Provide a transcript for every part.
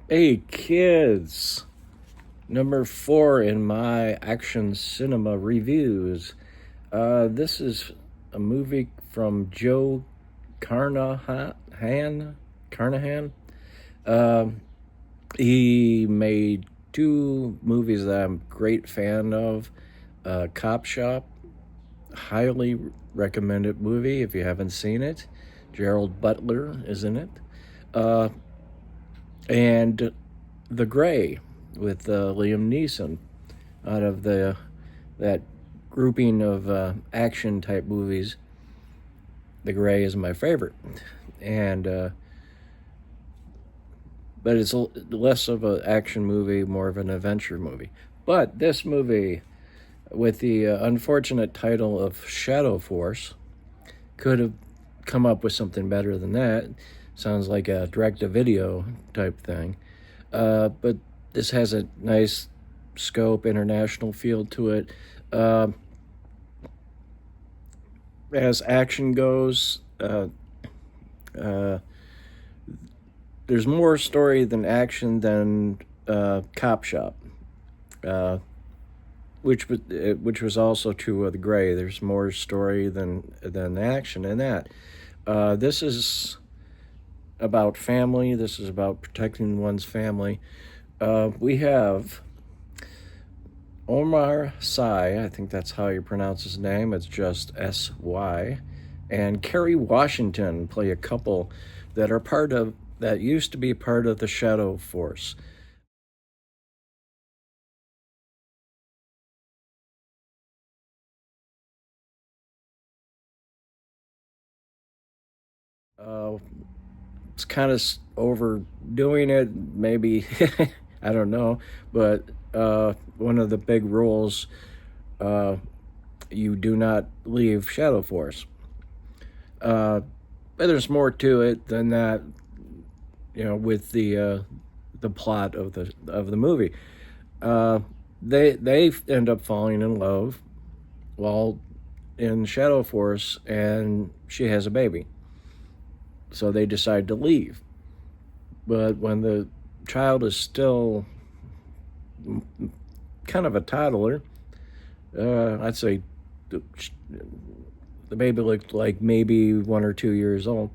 Hey kids, number 4 in my action cinema reviews. This is a movie from Joe Carnahan. Um, he made two movies that I'm a great fan of. Cop Shop, highly recommended movie if you haven't seen it. Gerald Butler is in it. Uh, and The Gray with Liam Neeson out of that grouping of action type movies. The Gray is my favorite, and but it's less of an action movie, more of an adventure movie. But this movie, with the unfortunate title of Shadow Force, could have come up with something better than that. Sounds like a direct-to-video type thing. But this has a nice scope, international feel to it. As action goes, there's more story than action than Cop Shop, uh, which was also true of The Gray. There's more story than action in that. This is about family. This is about protecting one's family. We have Omar Sy, I think that's how you pronounce his name. It's just S-Y. And Kerry Washington play a couple that used to be part of the Shadow Force. Uh, it's kind of overdoing it, maybe. I don't know, but one of the big rules, uh, you do not leave Shadow Force. But there's more to it than that, with the plot of the movie. Uh, they end up falling in love while in Shadow Force, and she has a baby. So they decide to leave. But when the child is still kind of a toddler, I'd say the baby looked like maybe 1 or 2 years old.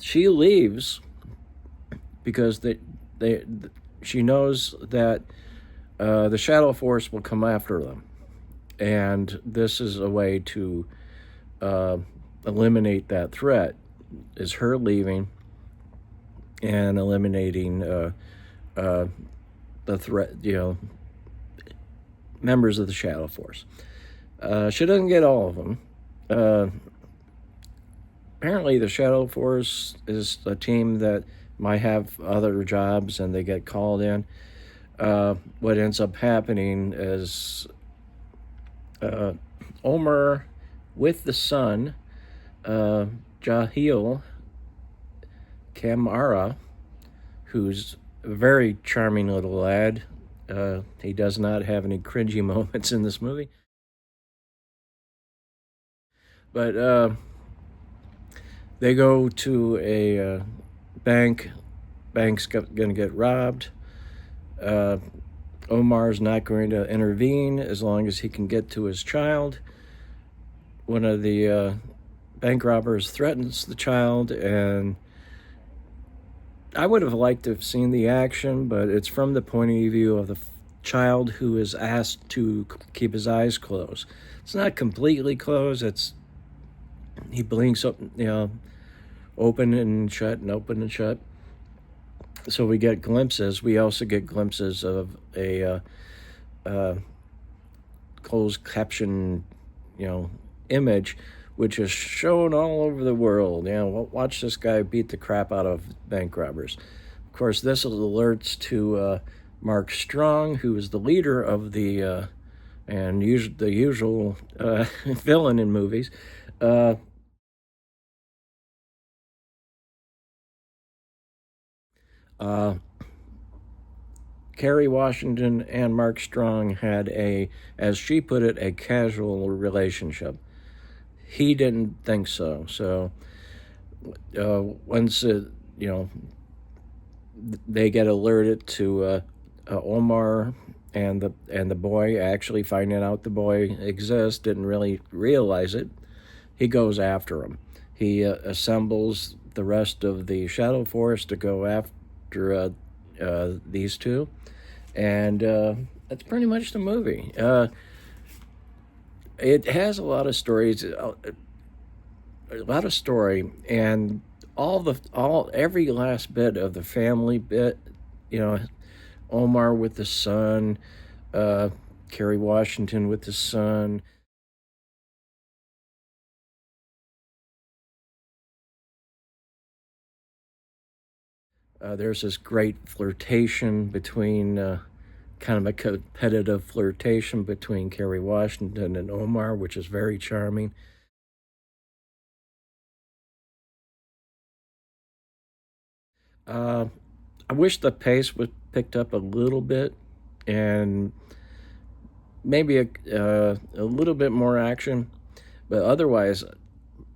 She leaves because she knows that the Shadow Force will come after them, and this is a way to eliminate that threat. Is her leaving and eliminating the threat, members of the Shadow Force. She doesn't get all of them. Apparently, the Shadow Force is a team that might have other jobs and they get called in. What ends up happening is Omar, with the son, Jahil Kamara, who's a very charming little lad. He does not have any cringy moments in this movie. But they go to a bank. Bank's going to get robbed. Omar's not going to intervene as long as he can get to his child. One of the bank robbers threatens the child, and I would have liked to have seen the action, but it's from the point of view of the child who is asked to keep his eyes closed. It's not completely closed. He blinks up, open and shut and open and shut. So we get glimpses. We also get glimpses of a closed caption, image, which is shown all over the world. Watch this guy beat the crap out of bank robbers. Of course, this alerts to Mark Strong, who is the leader of the the usual villain in movies. Uh, Kerry Washington and Mark Strong had as she put it, a casual relationship. He didn't think so. So once they get alerted to Omar and the boy, actually finding out the boy exists, didn't really realize it. He goes after him. He assembles the rest of the Shadow Force to go after these two, and that's pretty much the movie. It has a lot of stories, a lot of story, and every last bit of the family bit, you know, Omar with the son, Kerry Washington with the son. There's this great flirtation between, kind of a competitive flirtation between Kerry Washington and Omar, which is very charming. Uh, I wish the pace was picked up a little bit, and maybe a little bit more action, but otherwise,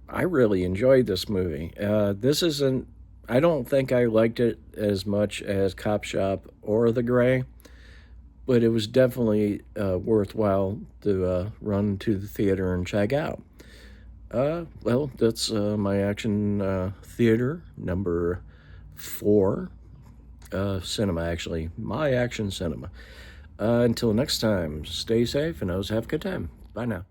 I really enjoyed this movie. This isn't. I don't think I liked it as much as Cop Shop or The Gray, but it was definitely worthwhile to run to the theater and check out. Well, that's my action theater number 4 cinema, actually. My action cinema. Until next time, stay safe and always have a good time. Bye now.